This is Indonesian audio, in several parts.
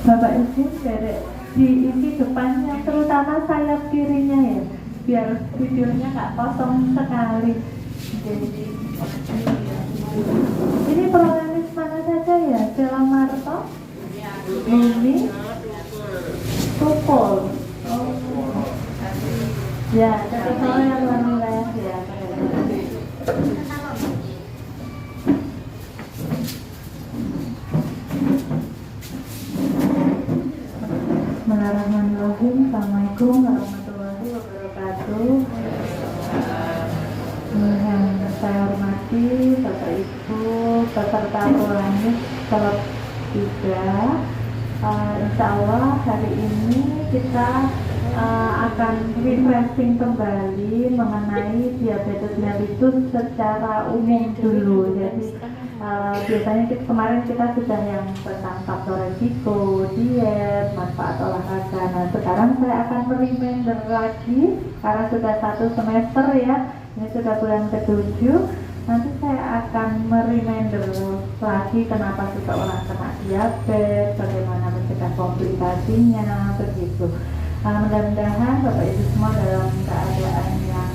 Bapak Ibu derek diisi depannya, terutama sayap kirinya ya, biar videonya nggak kosong sekali. Jadi ini protagonis mana saja ya? Stella Marto, Bumi, Tukul. Ya, tapi kalau yang luar wilayah ya. Bismillahirrahmanirrahim. Assalamualaikum warahmatullahi wabarakatuh. Yang saya hormati Bapak Ibu peserta Protagonis Kelas 3. Insya Allah hari ini kita akan refreshing kembali mengenai diabetes mellitus secara umum dulu. Jadi biasanya kemarin kita sudah yang tentang faktor resiko, diet, manfaat olahraga. Nah sekarang saya akan reminder lagi karena sudah 1 semester ya, ini sudah bulan ke-7. Nanti saya akan reminder lagi kenapa seseorang kena diabetes, bagaimana mencegah komplikasinya, begitu. Mudah-mudahan Bapak Ibu semua dalam keadaan yang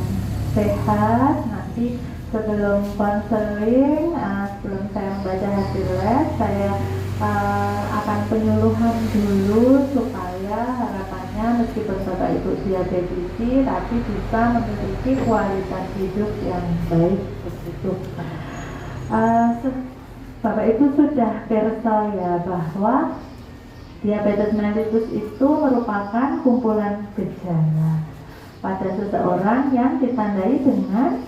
sehat. Nanti sebelum konseling, sebelum saya membaca hasil les, saya akan penyuluhan dulu supaya harapannya meskipun Bapak Ibu diabetisi tapi bisa memiliki kualitas hidup yang baik begitu. Bapak Ibu sudah perso ya bahwa diabetes mellitus itu merupakan kumpulan gejala pada seseorang yang ditandai dengan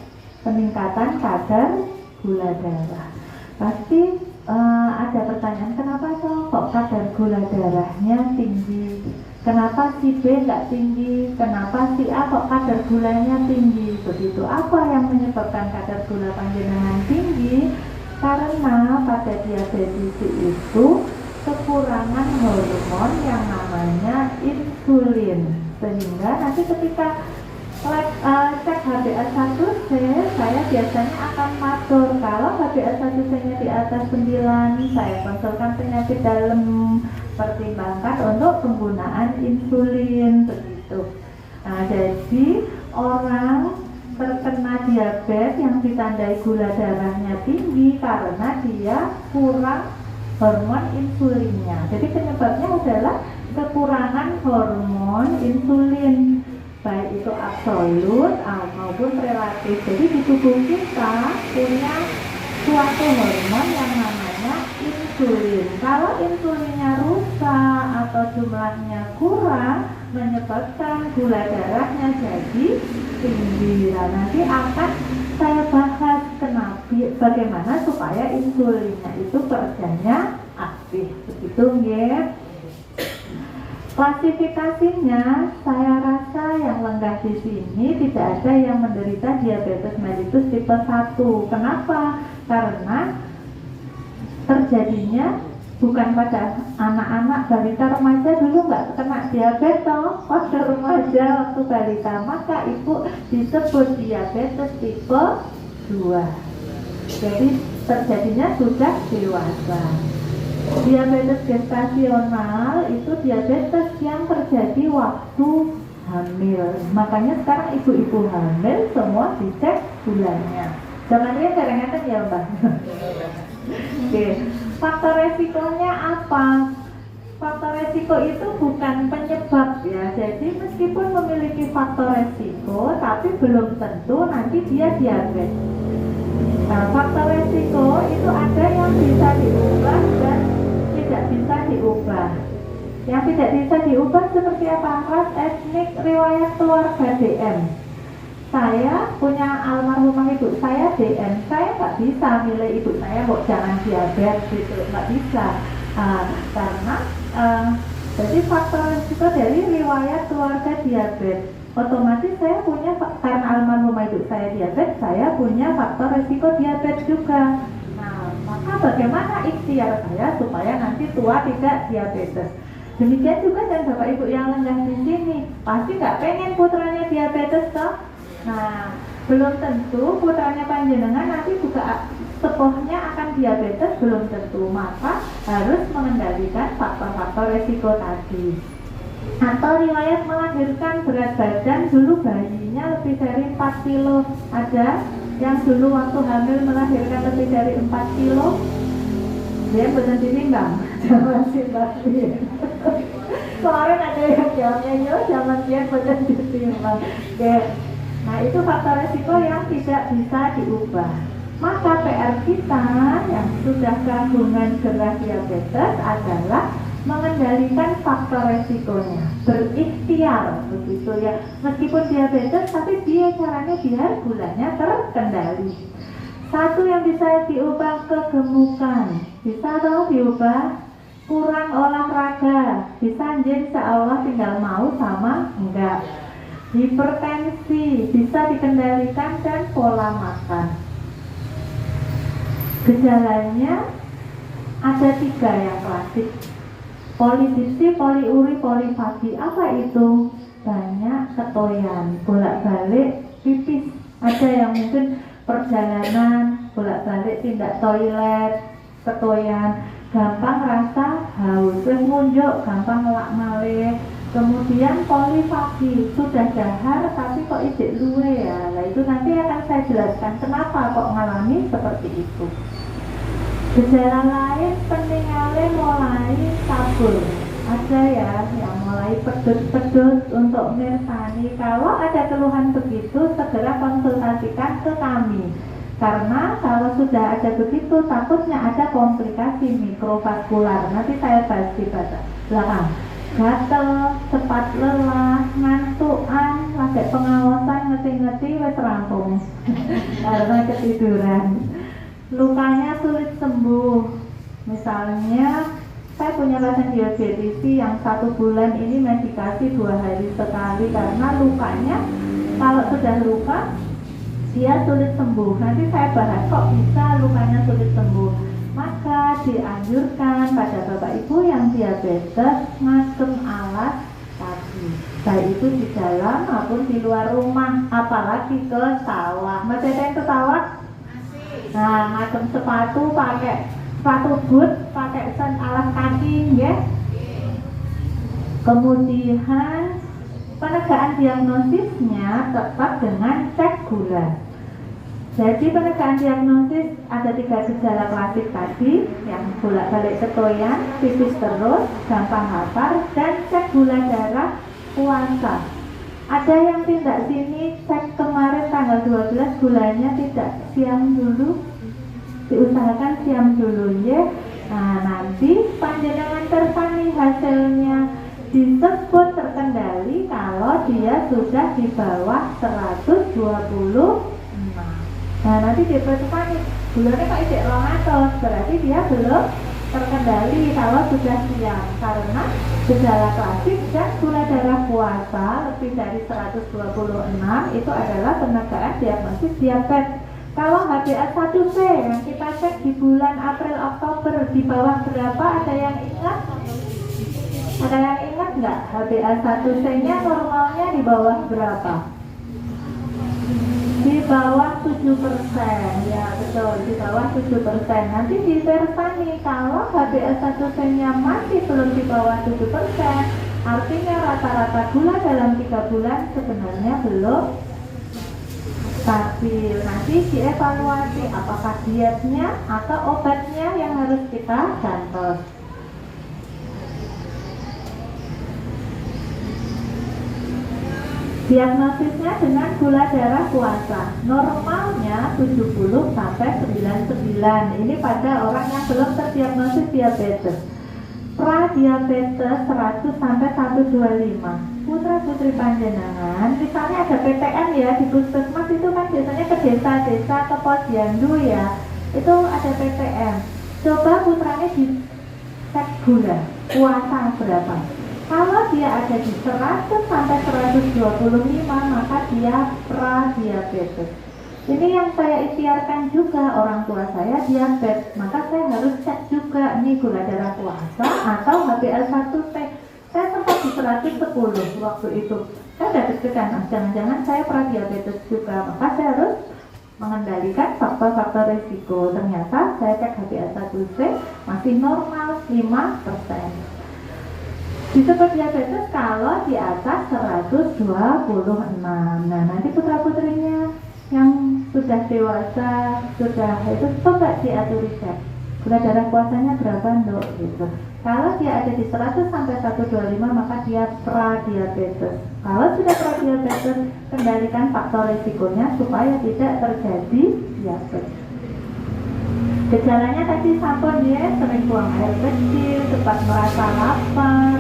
peningkatan kadar gula darah. Pasti ada pertanyaan, kenapa kok kadar gula darahnya tinggi? Kenapa si B nggak tinggi? Kenapa si A kok kadar gulanya tinggi? Begitu. Apa yang menyebabkan kadar gula panjenengan tinggi? Karena pada diabetes itu kekurangan hormon yang namanya insulin, sehingga nanti ketika cek HbA1c saya biasanya akan matur kalau HbA1c nya di atas 9, saya konsulkan penyakit dalam, pertimbangkan untuk penggunaan insulin begitu. Nah jadi orang terkena diabetes yang ditandai gula darahnya tinggi karena dia kurang hormon insulinnya. Jadi penyebabnya adalah kekurangan hormon insulin, baik itu absolut maupun relatif. Jadi di tubuh kita punya suatu hormon yang namanya insulin. Kalau insulinnya rusak atau jumlahnya kurang, menyebabkan gula darahnya jadi tinggi. Nah, nanti akan saya bahas bagaimana supaya insulinnya itu kerjanya aktif, begitu ya. Klasifikasinya saya rasa yang lenggah di sini tidak ada yang menderita diabetes mellitus tipe 1. Kenapa? Karena terjadinya bukan pada anak-anak, balita, remaja dulu nggak kena diabetes. Pada remaja waktu balita maka ibu disebut diabetes tipe 2. Jadi terjadinya sudah dewasa. Diabetes gestasional itu diabetes yang terjadi waktu hamil. Makanya sekarang ibu-ibu hamil semua dicek gulanya. Jangan dia kadang-kadang ya Mbak. Oke. Faktor resikonya apa? Faktor resiko itu bukan penyebab ya. Jadi meskipun memiliki faktor resiko, tapi belum tentu nanti dia diabetes. Nah, faktor resiko itu ada yang bisa diubah dan tidak bisa diubah. Yang tidak bisa diubah seperti apa? Ras, etnik, riwayat keluarga, DM. Saya punya almarhumah ibu saya DM, saya nggak bisa milih ibu saya kok jangan diabetes gitu, nggak bisa. Karena jadi faktor resiko dari riwayat keluarga diabetes. Otomatis saya punya, karena almarhumah ibu saya diabetes, saya punya faktor resiko diabetes juga. Nah, maka bagaimana ikhtiar saya supaya nanti tua tidak diabetes? Demikian juga dan Bapak Ibu yang lenggah di sini, pasti nggak pengen putranya diabetes toh? Nah, belum tentu putranya panjenengan nanti juga sepuhnya akan diabetes belum tentu, maka harus mengendalikan faktor-faktor resiko tadi. Atau riwayat melahirkan berat badan dulu bayinya lebih dari 4 kilo, ada yang dulu waktu hamil melahirkan lebih dari 4 kilo, dia benar ditimbang, jangan timbang. Kemarin ada yang jawabnya, jangan dia benar ditimbang. Oke. Nah itu faktor resiko yang tidak bisa diubah. Maka PR kita yang sudah gabungan gerah diabetes adalah mengendalikan faktor resikonya, berikhtiar begitu ya. Meskipun diabetes, tapi dia caranya biar gulanya terkendali. Satu yang bisa diubah kegemukan, bisa dong diubah. Kurang olahraga, bisa insya Allah tinggal mau sama enggak. Hipertensi bisa dikendalikan dan pola makan. Gejalanya ada 3 yang klasik: polidipsi, poliuri, polifagi. Apa itu? Banyak ketoyan, bolak-balik pipis. Ada yang mungkin perjalanan, bolak-balik tindak toilet, ketoyan, gampang rasa haus, terus ngunjuk, gampang ngelak malih. Kemudian polifagi, sudah dahar tapi kok ijek luwe ya. Nah itu nanti akan saya jelaskan kenapa kok mengalami seperti itu. Gejala lain peninggalnya mulai kabur. Ada ya yang mulai pedut-pedut. Untuk mirsani, kalau ada keluhan begitu segera konsultasikan ke kami. Karena kalau sudah ada begitu takutnya ada komplikasi mikrovaskular. Nanti saya bahas di belakang. Gatel, cepat lelah, ngantukan, lagi pengawasan ngeti-ngeti wes rampung karena ketiduran. Lukanya sulit sembuh. Misalnya saya punya pasien diabetisi yang 1 bulan ini medikasi 2 hari sekali karena lukanya, kalau sudah luka dia sulit sembuh. Nanti saya bahas kok bisa lukanya sulit sembuh. Maka dianjurkan pada Bapak Ibu yang diabetes ngasem alas kaki, baik itu di dalam maupun di luar rumah, apalagi ke sawah. Masih ada yang ke sawah? Nah, ngasem sepatu, pakai sepatu boot, pakai alas kaki ya. Kemudian penegaan diagnosisnya tetap dengan cek gula. Jadi penegaan diagnosis ada 3 gejala klasik tadi, yang bolak-balik ketoyan, pipis terus, gampang lapar, dan cek gula darah puasa. Ada yang tidak sini cek kemarin tanggal 12 gulanya tidak siam dulu, diusahakan siam dulu ya. Nah nanti panjenengan tersani hasilnya disebut terkendali kalau dia sudah di bawah 126. Nah nanti dia bertanya gulanya kok ijek 200, berarti dia belum terkendali kalau sudah siang, karena gejala klasik dan gula darah puasa lebih dari 126 itu adalah penegaan diagnosis diabetes. Kalau HbA1c yang kita cek di bulan April Oktober di bawah berapa, ada yang ingat? Ada yang ingat nggak? HbA1c nya normalnya di bawah berapa? Di bawah 7%, ya betul, di bawah 7%. Nanti ditersani kalau HbA1c nya masih belum di bawah 7%, artinya rata-rata gula dalam 3 bulan sebenarnya belum stabil. Nanti dievaluasi apakah dietnya atau obatnya yang harus kita gantos. Diagnosisnya dengan gula darah puasa, normalnya 70 sampai 99. Ini pada orang yang belum terdiagnosis diabetes. Pradiabetes 100 sampai 125. Putra putri panjenengan, misalnya ada PTM ya di puskesmas, itu kan biasanya ke desa-desa, ke posyandu ya, itu ada PTM. Coba putranya dicek gula puasa berapa. Kalau dia ada di 100 sampai 125, maka dia pradiabetes. Ini yang saya ikhtiarkan juga, orang tua saya diabetes, maka saya harus cek juga nih gula darah puasa atau HbA1c. Saya sempat di 110 waktu itu. Saya udah deg-degan, jangan-jangan saya pradiabetes juga, maka saya harus mengendalikan faktor-faktor risiko. Ternyata saya cek HbA1c masih normal 5%. Disebut diabetes kalau di atas 126. Nah, nanti putra-putrinya yang sudah dewasa, sudah itu coba diatur cek gula darah puasanya berapa Nduk gitu. Kalau dia ada di 100 sampai 125 maka dia pradiabetes. Kalau sudah pradiabetes, kendalikan faktor risikonya supaya tidak terjadi diabetes. Gejalanya tadi sampun ya, sering buang air kecil, cepat merasa lapar,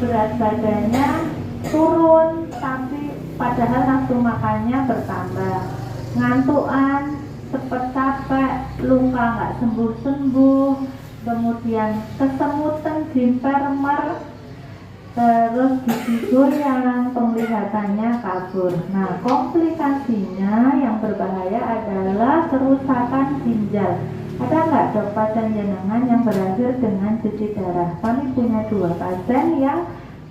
berat badannya turun, tapi padahal nafsu makannya bertambah, ngantukan, cepat capek, luka nggak sembuh-sembuh, kemudian kesemutan, jimper-mer, terus gigi goyang, penglihatannya kabur. Nah, komplikasinya yang berbahaya adalah kerusakan ginjal. Ada nggak dok pasien jenengan yang berakhir dengan cuci darah? Kami punya 2 pasien yang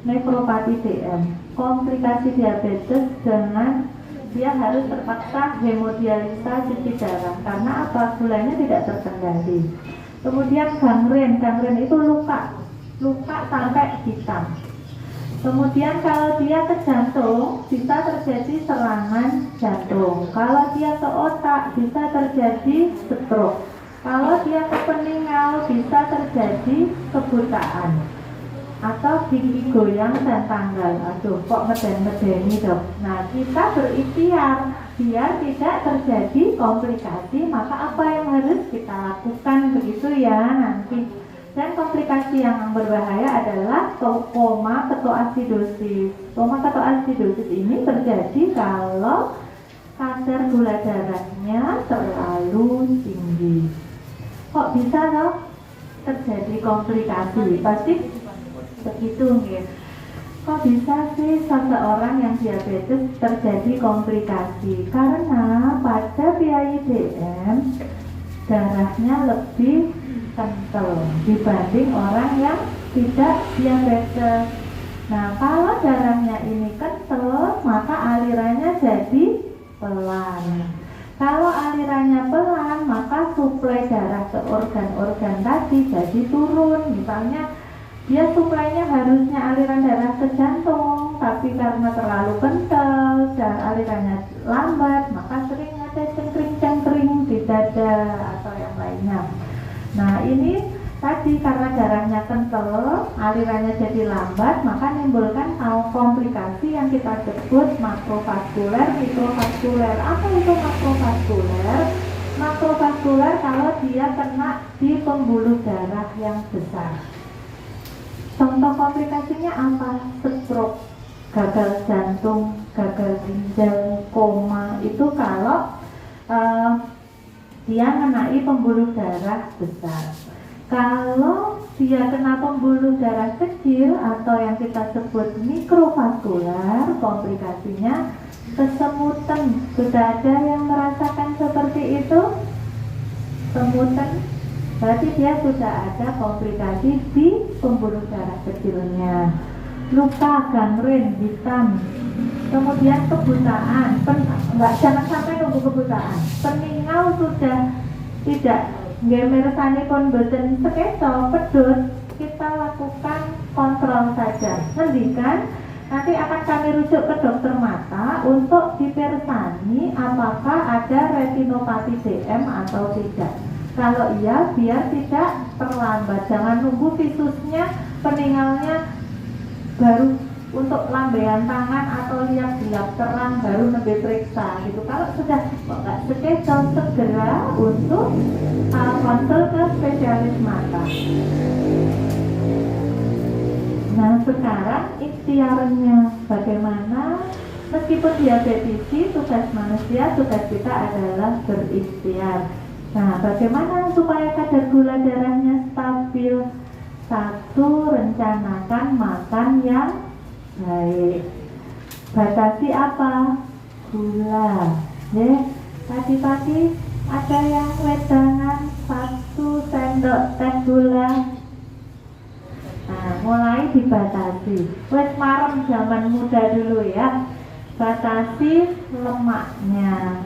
nefropati DM. Komplikasi diabetes dengan dia harus terpaksa hemodialisa cuci darah karena apa? Gulanya tidak terkendali. Kemudian gangren itu luka sampai hitam. Kemudian kalau dia ke jantung bisa terjadi serangan jantung. Kalau dia ke otak bisa terjadi stroke. Kalau dia ke peninggal bisa terjadi kebutaan atau gigi goyang dan tanggal. Aduh, kok meden-medeni dok. Nah, kita berikhtiar biar tidak terjadi komplikasi. Maka apa yang harus kita lakukan begitu ya nanti. Dan komplikasi yang berbahaya adalah koma ketoasidosis. Koma ketoasidosis ini terjadi kalau kadar gula darahnya terlalu tinggi. Kok bisa dok terjadi komplikasi? Pasti begitu nggih. Kok bisa sih seseorang yang diabetes terjadi komplikasi? Karena pada PIDM darahnya lebih kental dibanding orang yang tidak diabetes. Nah, kalau darahnya ini kental, maka alirannya jadi pelan. Kalau alirannya pelan, maka suplai darah ke organ-organ tadi jadi turun. Misalnya dia suplainya harusnya aliran darah ke jantung, tapi karena terlalu kental dan alirannya lambat, maka sering ada cengkring-cengkring di dada atau yang lainnya. Nah, ini tadi karena darahnya kental, alirannya jadi lambat, maka menimbulkan komplikasi yang kita sebut makrovaskuler, mikrovaskuler. Apa itu makrovaskuler? Makrovaskuler kalau dia kena di pembuluh darah yang besar. Contoh komplikasinya apa? Stroke, gagal jantung, gagal ginjal, koma. Itu kalau dia mengenai pembuluh darah besar. Kalau dia kena pembuluh darah kecil atau yang kita sebut mikrovaskular, komplikasinya kesemutan. Sudah ada yang merasakan seperti itu? Kesemutan, berarti dia sudah ada komplikasi di pembuluh darah kecilnya. Luka, gangren, hitam, kemudian kebutaan. Jangan sampai nunggu kebutaan. Peninggal sudah tidak ngemersani pun boten sekeco pedut, kita lakukan kontrol saja. Ngendikan nanti akan kami rujuk ke dokter mata untuk dipersani apakah ada retinopati DM atau tidak. Kalau iya, biar tidak terlambat. Jangan nunggu visusnya, peninggalnya baru untuk lambaian tangan atau lihat gelap terang baru lebih periksa gitu. Kalau sudah nggak sekejap, segera untuk konsul ke spesialis mata. Nah, sekarang ikhtiarnya bagaimana? Meskipun diabetisi, tugas manusia, tugas kita adalah berikhtiar. Nah, bagaimana supaya kadar gula darahnya stabil? Satu, rencanakan makan yang baik. Batasi apa? Gula. Ya, pagi-pagi ada yang wedangan 1 sendok teh gula. Nah, mulai dibatasi. Wes marem zaman muda dulu ya. Batasi lemaknya.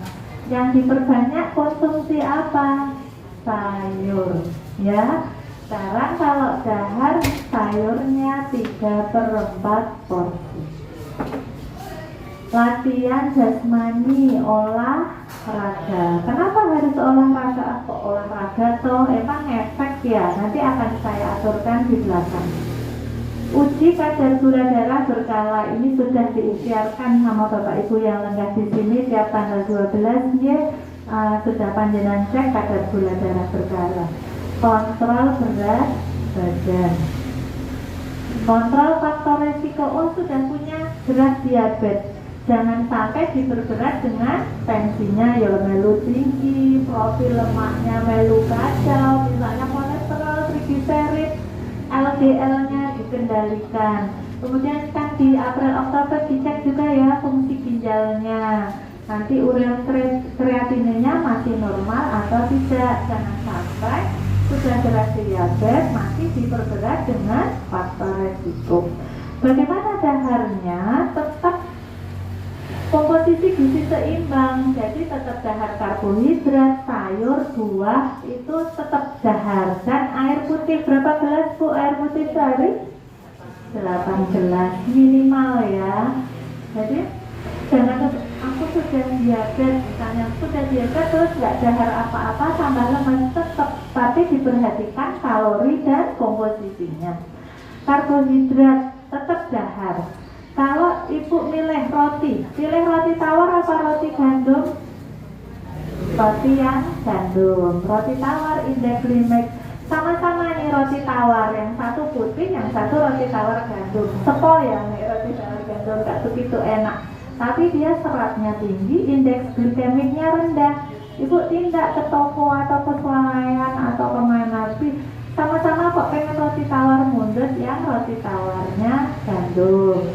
Yang diperbanyak konsumsi apa? Sayur, ya. Sekarang kalau dahar sayurnya 3/4 porsi. Latihan jasmani, olahraga. Kenapa harus olahraga? Kok olahraga toh? Emang efek ya? Nanti akan saya aturkan di belakang. Uji kadar gula darah berkala ini sudah diikhtiarkan sama Bapak Ibu yang lenggah di sini tiap tanggal 12 ya. Sudah panjenengan cek kadar gula darah berkala. Kontrol berat badan. Kontrol faktor resiko. Oh, sudah punya berat diabetes. Jangan sampai diperberat dengan tensinya ya melu tinggi, profil lemaknya melu kacau, misalnya kolesterol, trigliserid, LDL-nya dikendalikan. Kemudian kan di April Oktober dicek juga ya fungsi ginjalnya. Nanti urea kreatinenya masih normal atau tidak. Jangan sampai sudah berat diabetes masih diperberat dengan faktor resiko. Bagaimana daharnya? Tetap komposisi gizi seimbang, jadi tetap dahar karbohidrat, sayur, buah itu tetap dahar. Dan air putih berapa gelas Bu air putih sehari? 8 gelas minimal ya. Jadi jangan aku sudah diabetes, misalnya sudah diabetes terus nggak dahar apa-apa tambah lemas, tetap tapi diperhatikan kalori dan komposisinya. Karbohidrat tetap dahar. Kalau ibu milih roti, pilih roti tawar apa roti gandum? Roti yang gandum. Roti tawar indeks glikemik sama-sama nih roti tawar, yang satu putih, yang satu roti tawar gandum. Sepo ya nih roti tawar gandum, gak begitu enak. Tapi dia seratnya tinggi, indeks glikemiknya rendah. Ibu tindak ke toko atau ke swalayan atau kemana sih? Sama-sama kok pengen roti tawar mundur, yang roti tawarnya gandum.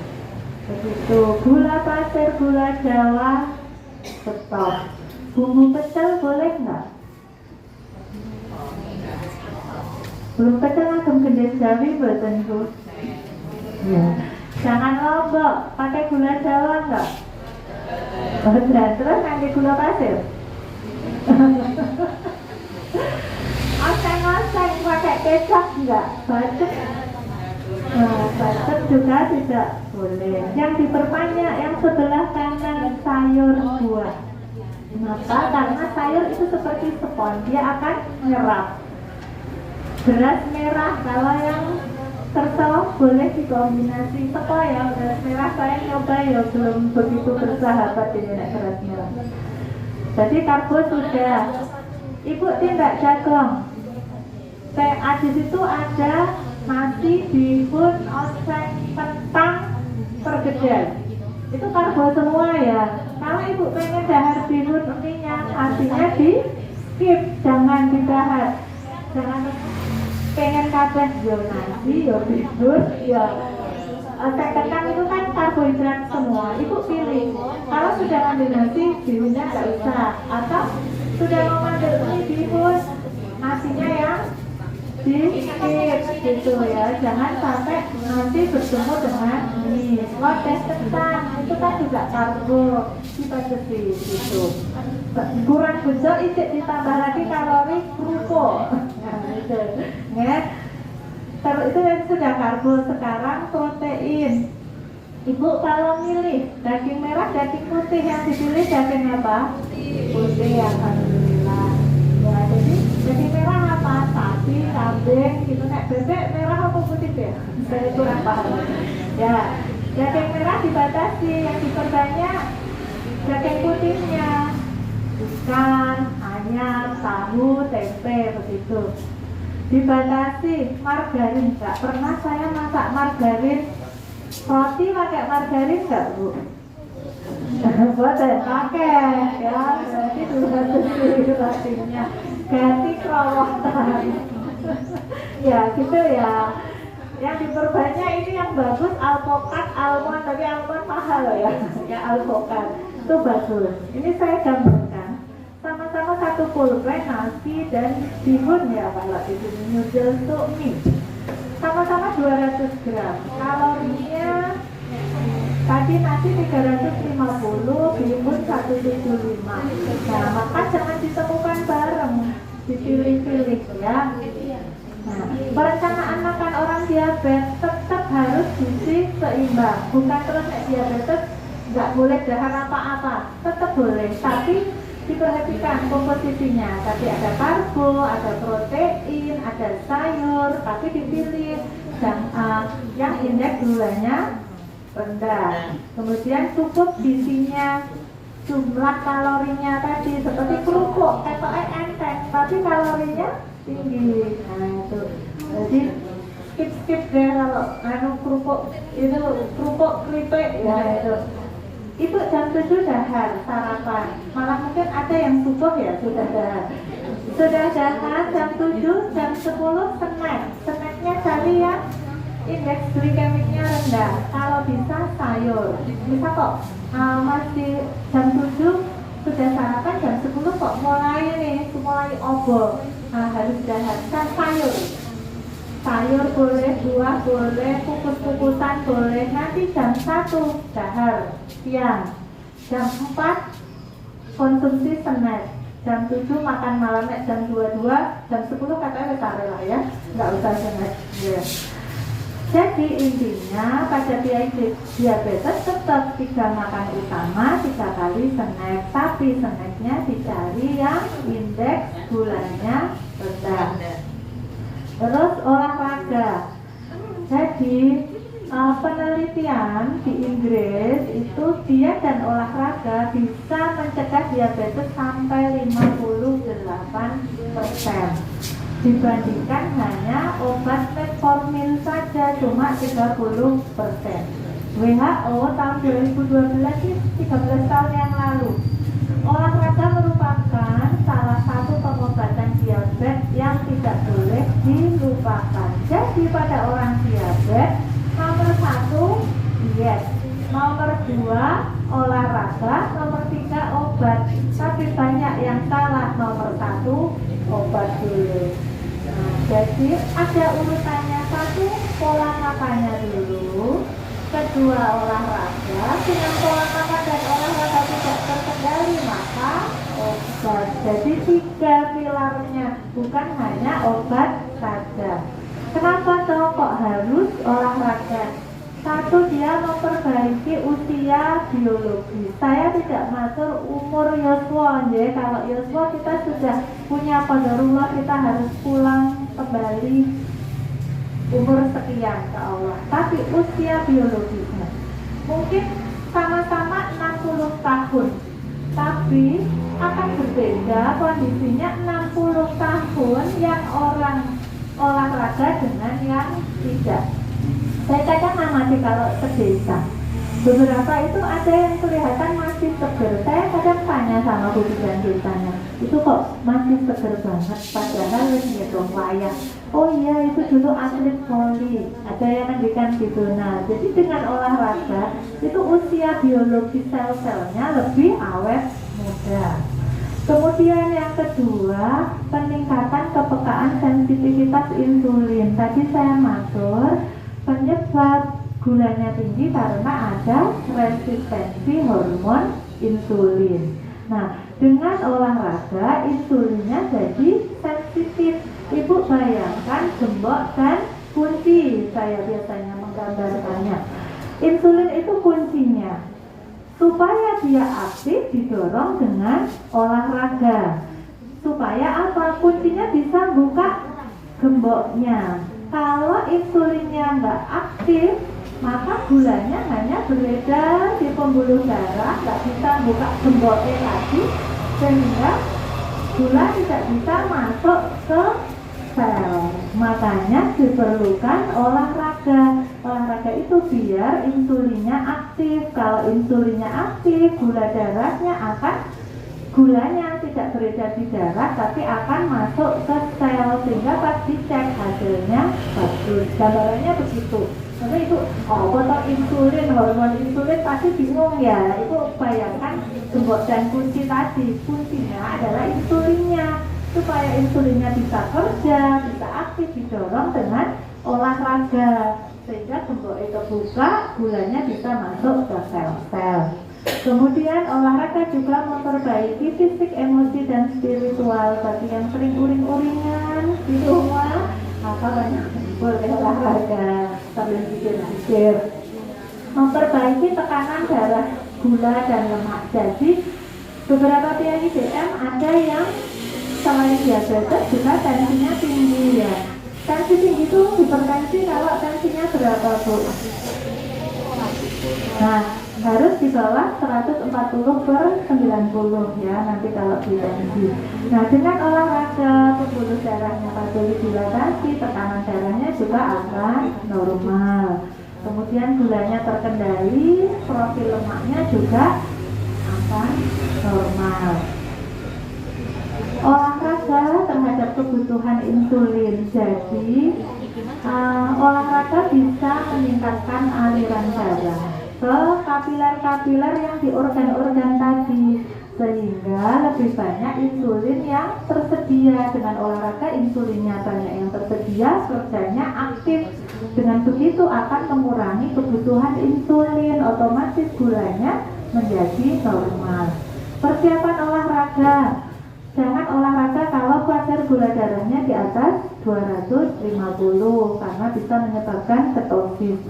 Begitu, gula pasir, gula jawa, stop. Bumbu pecel boleh nggak? Belum pecel agam gede jawi boten Bu. Ya. Jangan lombok, pakai gula jawa nggak? Dan terus nanti gula pasir. Oseng-oseng pakai kecap nggak? Bacet. Nah, bacet juga tidak boleh. Yang diperbanyak yang sebelah kanan sayur buah. Kenapa? Karena sayur itu seperti spons, dia akan menyerap. Beras merah, kalau yang terselok boleh dikombinasi teko ya. Beras merah saya nyoba ya belum begitu bersahabat ini beras merah. Jadi karbo sudah. Ibu tindak jagung. Di situ ada nasi, bihun, oseng, kentang, pergedel. Itu karbo semua ya. Kalau ibu pengen dahar bihun minyak, artinya di skip, jangan didahar. Jangan pengen kabeh yo nasi, yo bihun, yo kentang itu kan karbohidrat semua. Ibu pilih. Kalau sudah ambil nasi, bihunnya nggak usah. Atau sudah mau ambil bihun, nasinya yang di-skip gitu ya. Jangan sampai nanti bertemu dengan mie. Lodeh kentang itu kan juga karbo, dibatasi gitu. Kurang bejo icik ditambah lagi kalori kerupuk. Nah, gitu. Ya. Kalau itu sudah karbo, sekarang protein. Ibu kalau milih daging merah, daging putih, yang dipilih daging apa? Putih, alhamdulillah. Ya, jadi daging merah apa? Sapi, kambing, gitu. Nek bebek merah apa putih ya? Saya kurang paham. Ya, daging merah dibatasi, yang diperbanyak daging putihnya. Ikan, ayam, tahu, tempe, begitu. Dibatasi margarin. Nggak pernah saya masak margarin. Roti pakai margarin nggak Bu? Boleh pakai ya, berarti dibatasi rotinya. Ganti kerowokan. Ya gitu ya. Yang diperbanyak ini yang bagus alpukat, almond, tapi almond mahal ya. Ya alpukat itu bagus. Ini saya gambarkan. Sama-sama satu pulpen nasi dan bihun ya kalau di sini noodle untuk mie. Sama-sama 200 gram. Kalorinya tadi tadi nasi 350, bihun 175. Nah, maka jangan ditemukan bareng, dipilih-pilih ya. Nah, perencanaan makan orang diabetes tetap harus gizi seimbang. Bukan terus diabetes nggak boleh dahar apa-apa, tetap boleh, tapi diperhatikan komposisinya. Tadi ada karbo, ada protein, ada sayur, tapi dipilih yang indeks gulanya rendah. Kemudian cukup gizinya, jumlah kalorinya tadi seperti kerupuk, enteng, tapi kalorinya tinggi. Nah itu, jadi skip deh kalau kerupuk itu kerupuk keripik ya itu jam 7 dahar sarapan, malah mungkin ada yang subuh ya sudah dahar jam 7, jam 10 snacknya cari yang indeks glikemiknya rendah, kalau bisa sayur. Bisa kok masih jam 7 sudah sarapan, jam 10 kok mulai obor, harus dahar kan sayur boleh, buah boleh, kukus-kukusan boleh. Nanti jam 1 dahar siang, jam 4 konsumsi snack, jam 7 makan malamnya, jam 22, jam 10 katanya tarik lah ya, nggak usah snack ya. Jadi intinya pada diabetes tetap 3 makan utama, 3 kali snack, tapi snacknya dicari yang indeks gulanya rendah. Terus olahraga. Jadi penelitian di Inggris itu diet dan olahraga bisa mencegah diabetes sampai 58% dibandingkan hanya obat metformin saja cuma 30%. WHO tahun 2012 13 tahun yang lalu. Olahraga merupakan salah satu pengobatan diabetes yang tidak boleh dilupakan. Jadi pada orang diabetes, nomor 1 diet, nomor 2 olahraga, nomor 3 obat. Tapi banyak yang salah, nomor 1 obat dulu. Nah, jadi ada urutannya, 1 pola makannya dulu, kedua olahraga. Dengan pola makan dan olahraga tidak terkendali maka obat. Jadi 3 pilarnya, bukan hanya obat saja. Kenapa toh kok harus olahraga? 1, dia memperbaiki usia biologi. Saya tidak mengatur umur Yosua, ya. Kalau Yosua kita sudah punya qadarullah, kita harus pulang kembali umur sekian ke Allah. Tapi usia biologisnya mungkin sama-sama 60 tahun, tapi akan berbeda kondisinya 60 tahun yang orang olahraga dengan yang tidak. Saya kadang amati kalau ke desa, beberapa itu ada yang kelihatan masih seger. Saya kadang tanya sama bidan desanya, itu kok masih seger banget, padahal ngitung wayang. Oh iya, itu dulu atlet voli, ada yang ngendikan gitu. Nah, jadi dengan olahraga itu usia biologi sel-selnya lebih awet muda. Kemudian yang kedua, peningkatan kepekaan sensitivitas insulin. Tadi saya matur, penyebab gulanya tinggi karena ada resistensi hormon insulin. Nah, dengan olahraga insulinnya jadi sensitif. Ibu bayangkan gembok dan kunci, saya biasanya menggambarkannya. Insulin itu kuncinya. Supaya dia aktif didorong dengan olahraga. Supaya apa? Kuncinya bisa buka gemboknya. Kalau insulinnya nggak aktif, maka gulanya hanya beredar di pembuluh darah, nggak bisa buka gemboknya lagi, sehingga gula tidak bisa masuk ke sel. Makanya diperlukan olahraga. Olahraga itu biar insulinnya aktif. Kalau insulinnya aktif, gulanya tidak beredar di darah, tapi akan masuk ke sel, sehingga pas dicek hasilnya bagus. Gambarannya begitu. Karena itu foto insulin, hormon insulin pasti bingung ya. Itu bayangkan gembok dan kunci tadi. Kuncinya adalah insulinnya. Supaya insulinnya bisa kerja, bisa aktif, didorong dengan olahraga. sehingga gemboknya kebuka, gulanya bisa masuk ke sel-sel. Kemudian olahraga juga memperbaiki fisik, emosi, dan spiritual. Bagi yang sering uring-uringan di rumah, maka banyak boleh olahraga sambil pikir-pikir. Memperbaiki tekanan darah, gula, dan lemak. Jadi beberapa PIDM ada yang selain diabetes juga tensinya tinggi ya. Tensi tinggi itu hipertensi kalau tensinya berapa, Bu? Nah, harus di bawah 140/90 ya, nanti kalau di tensi. Nah, dengan olahraga pembuluh darahnya vasodilatasi, tekanan darahnya juga akan normal. Kemudian gulanya terkendali, profil lemaknya juga akan normal. Olahraga terhadap kebutuhan insulin. Jadi olahraga bisa meningkatkan aliran darah ke kapiler-kapiler yang di organ-organ tadi, sehingga lebih banyak insulin yang tersedia. Dengan olahraga insulinnya banyak yang tersedia, kerjanya aktif. Dengan begitu akan mengurangi kebutuhan insulin, otomatis gulanya menjadi normal. Persiapan olahraga. Jangan olahraga kalau kadar gula darahnya di atas 250 karena bisa menyebabkan ketosis.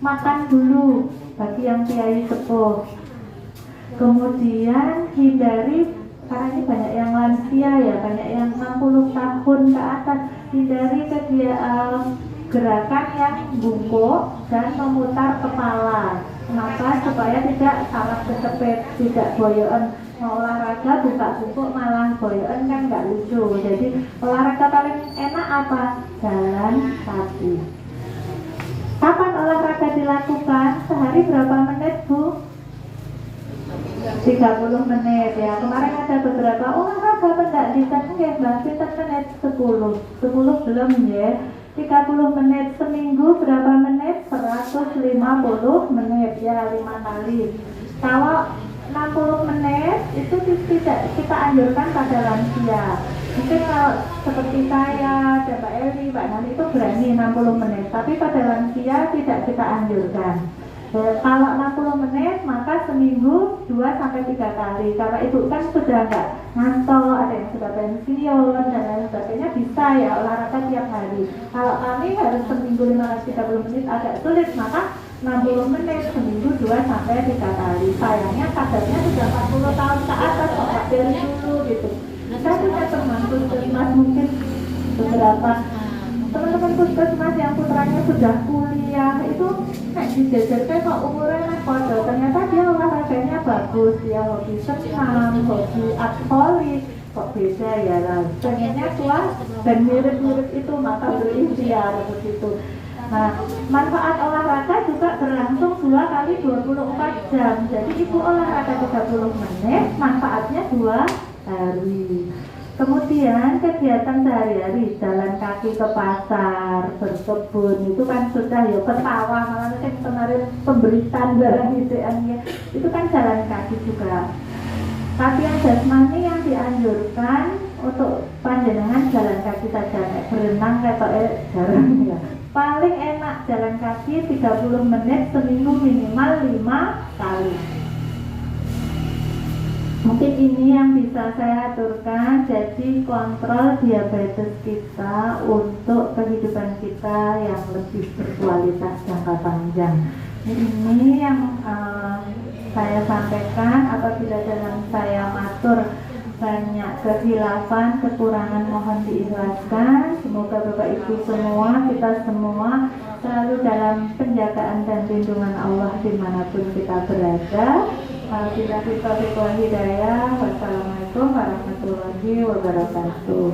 Makan dulu bagi yang kiai sepuh. Kemudian hindari, karena ini banyak yang lansia ya, banyak yang 60 tahun ke atas, hindari gerakan yang bungkuk dan memutar kepala. Kenapa? Supaya tidak saraf kecepet, tidak boyoan. Mau olahraga buka bungkuk malah boyoan kan nggak lucu. Jadi olahraga paling enak apa? Jalan kaki. Kapan olahraga dilakukan? Sehari berapa menit, Bu? 30 menit ya. Kemarin ada beberapa olahraga pendak di sana ya, Mbak, pinter menit 10 belum ya. 30 menit seminggu berapa menit? 150 menit ya, 5 kali. Kalau 60 menit itu tidak kita anjurkan pada lansia. Mungkin kalau seperti saya, ada Mbak Eli, Mbak Nani itu berani 60 menit, tapi pada lansia tidak kita anjurkan. Kalau 60 menit maka seminggu 2-3 kali. Karena ibu kan sudah nggak ngantor, ada yang sudah pensiun dan lain sebagainya, bisa ya olahraga tiap hari. Kalau kami harus seminggu 15-30 menit agak sulit, maka 60 menit seminggu 2-3 kali. Sayangnya kadarnya sudah 40 tahun ke atas, kok nggak dari dulu gitu. Saya punya teman puskesmas, mungkin beberapa teman-teman puskesmas yang putranya sudah kuliah itu dijajarkan kok umurnya kode, ternyata dia olahraganya bagus, dia hobi senam, hobi akvoli, kok beda ya lah. Pengennya tua dan mirip-mirip itu, maka berikhtiar begitu. Nah, manfaat olahraga juga berlangsung 2 kali 24 jam. Jadi ibu olahraga 30 menit, manfaatnya 2 hari. Kemudian kegiatan sehari-hari, jalan kaki ke pasar, berkebun, itu kan sudah ya, ke sawah, malah kemarin pemberitaan barang itu kan jalan kaki juga. Tapi yang jasmani yang dianjurkan untuk panjenengan jalan kaki saja, berenang kayak jarang ya. Paling enak jalan kaki 30 menit seminggu, minimal 5 kali. Mungkin ini yang bisa saya aturkan. Jadi kontrol diabetes kita untuk kehidupan kita yang lebih berkualitas jangka panjang. Ini yang saya sampaikan. Apabila dalam saya matur banyak kehilafan, kekurangan, mohon diikhlaskan. Semoga Bapak Ibu semua, kita semua selalu dalam penjagaan dan lindungan Allah dimanapun kita berada. Bila kita hidayah. Wassalamualaikum warahmatullahi wabarakatuh.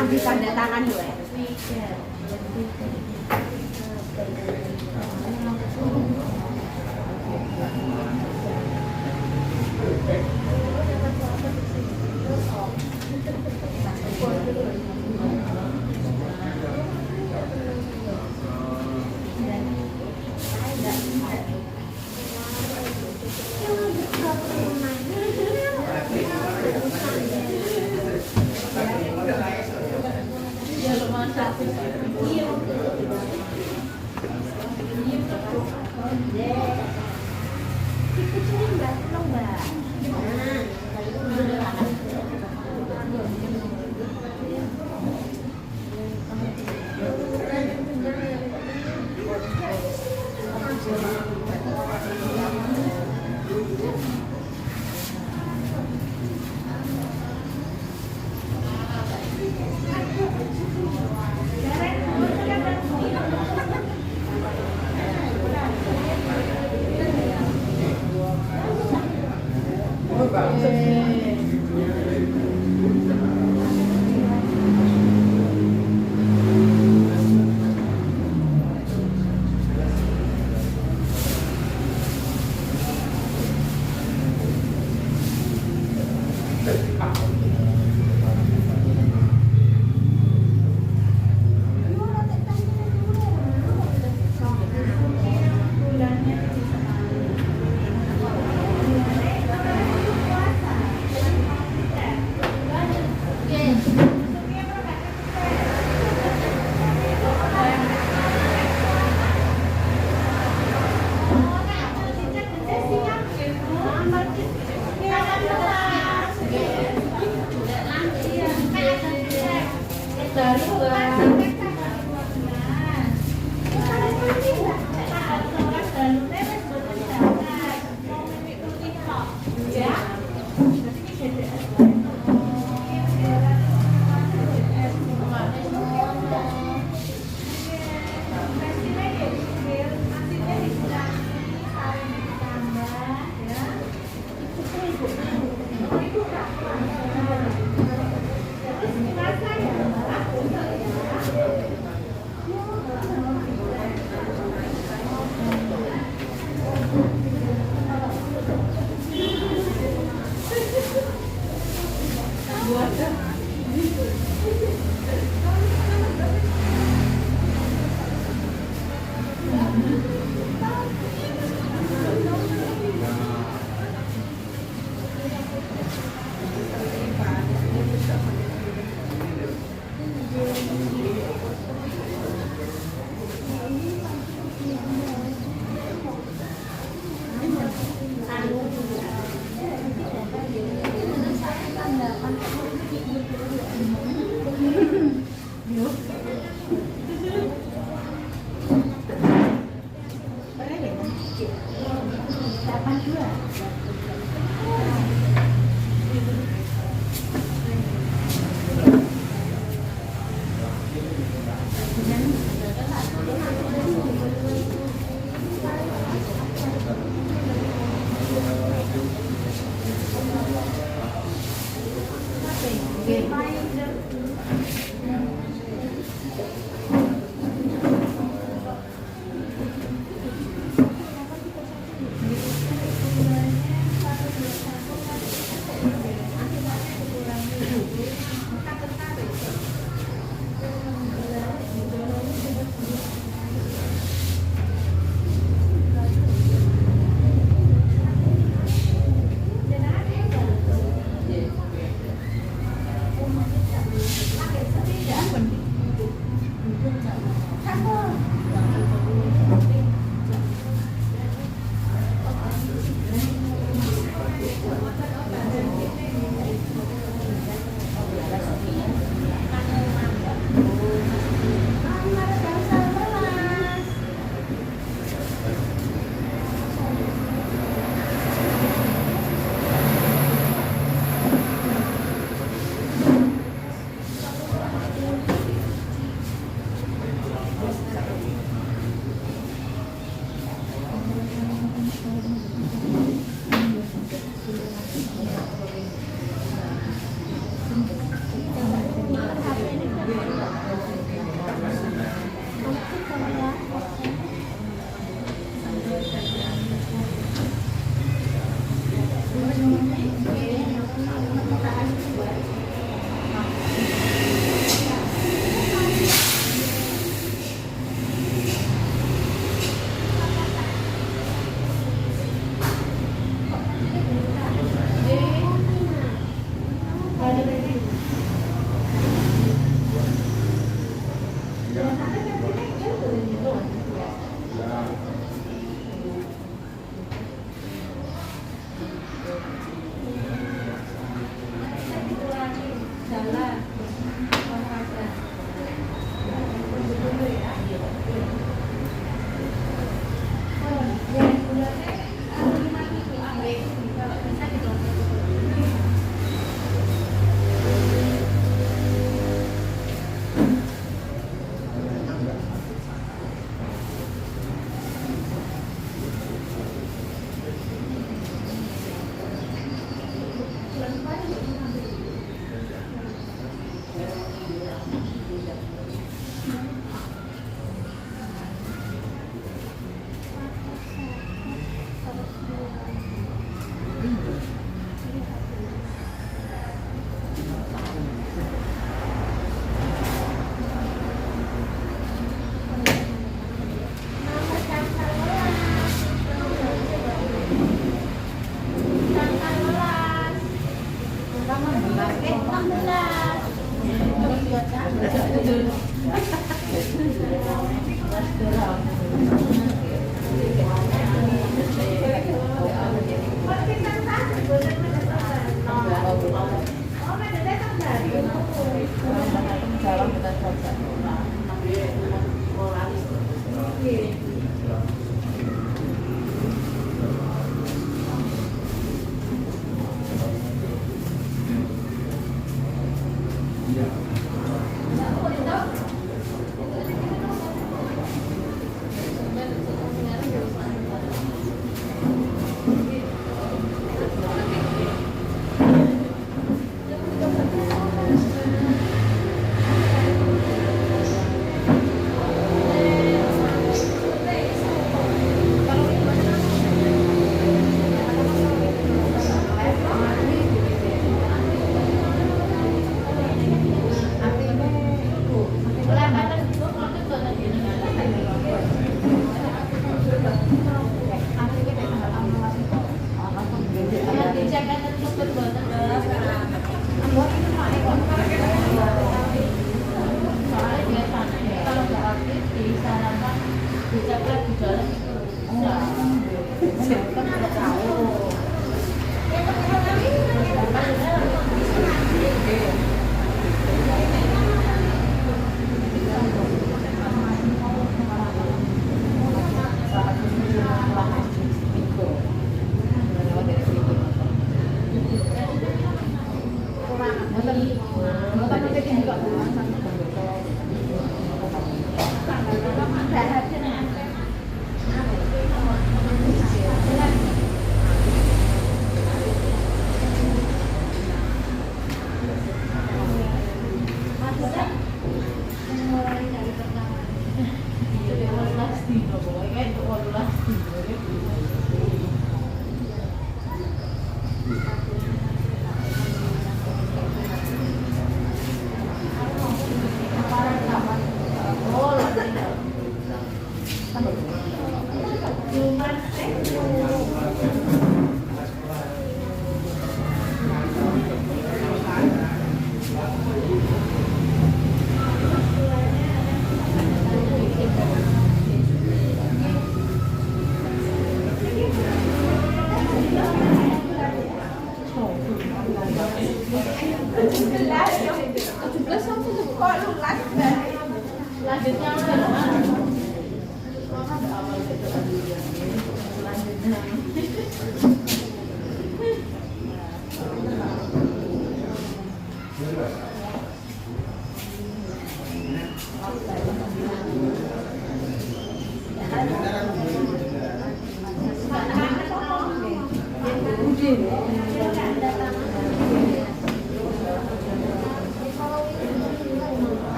Ambil tanda tangan dulu ya.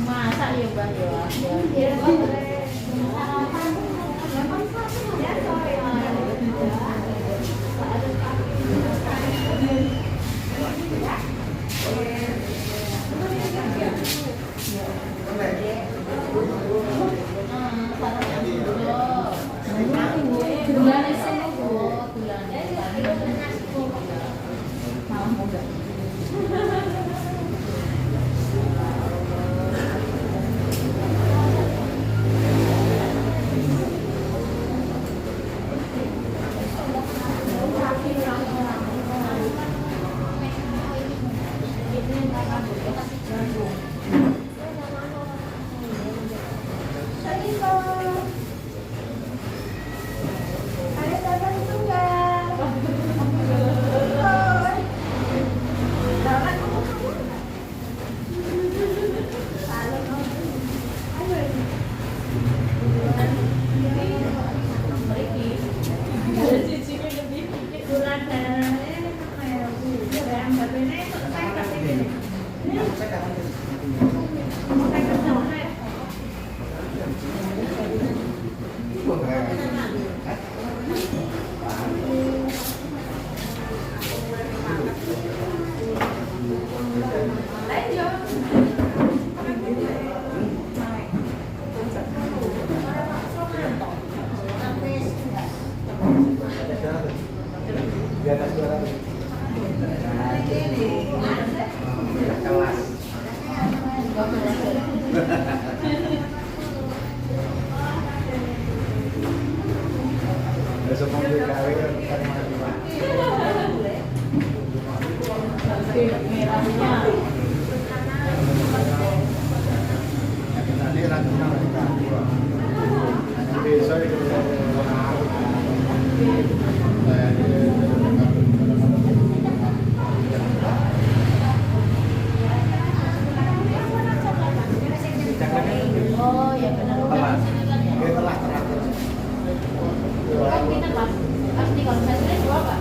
Masak ya Mbak ya. Di atas 200. Kelas. Besok mau beli gawe kan bukan mana. Nanti lakukan kita. Nanti besok itu Oh ya benar. telat. Telat. Kan kita pasti kalau misalnya jual Pak.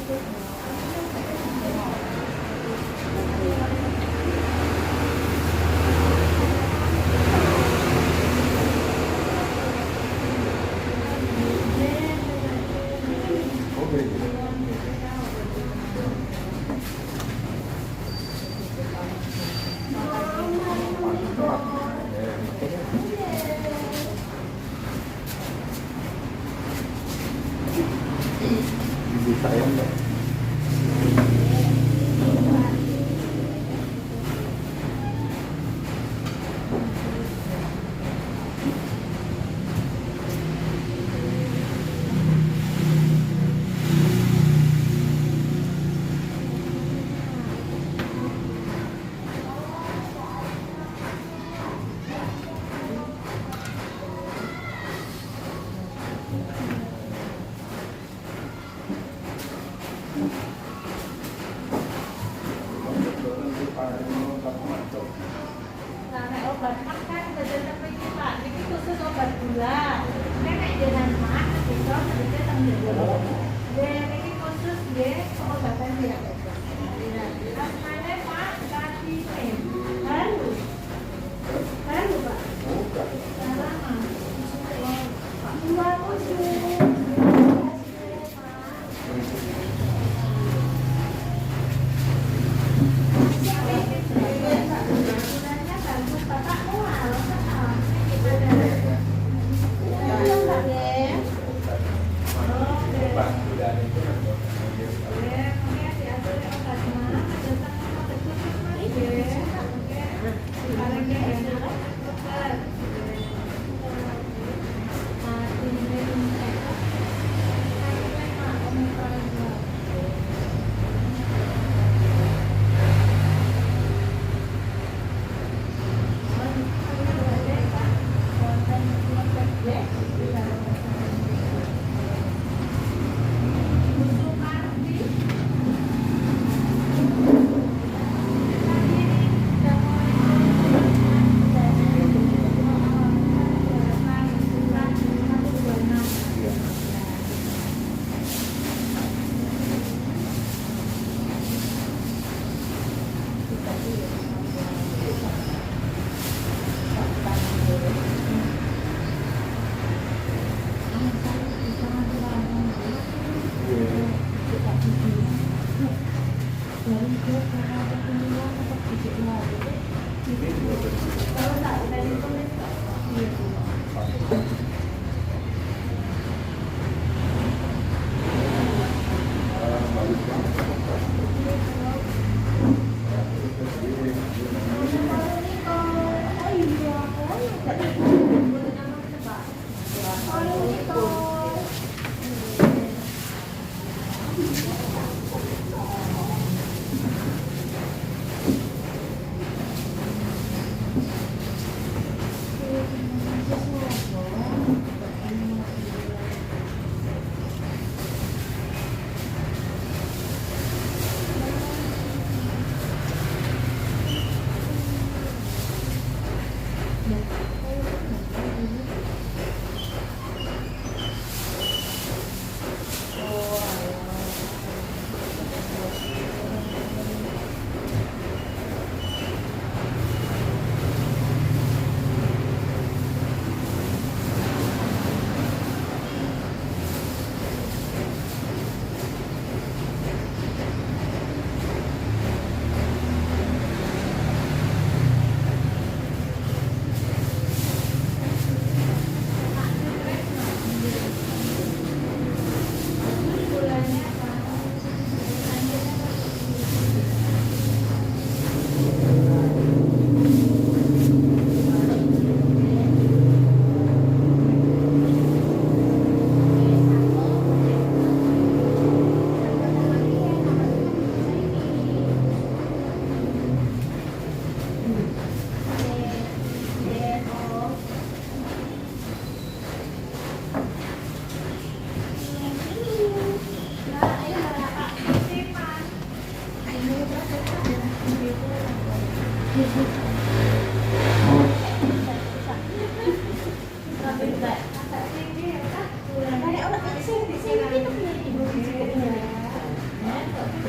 Ibu saya enggak. Nah, obat makan bener iki Pak, iki khusus obat gula. Nek jenengan mak, bisa nanti tanggung. Iki khusus nggih pengobatan diabetes. Asmane Pak Kartini. Halo. Halo Pak. Salam. Pak Buat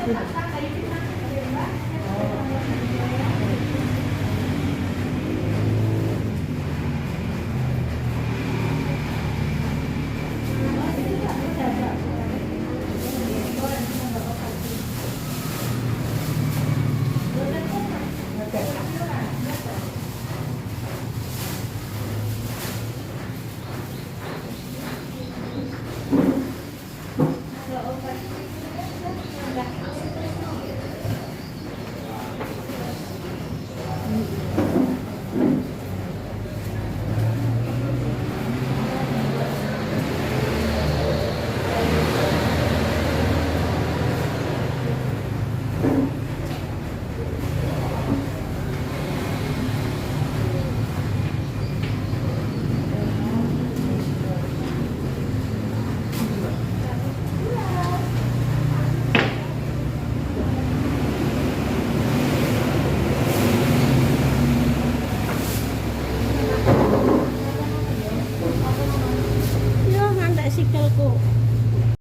sini.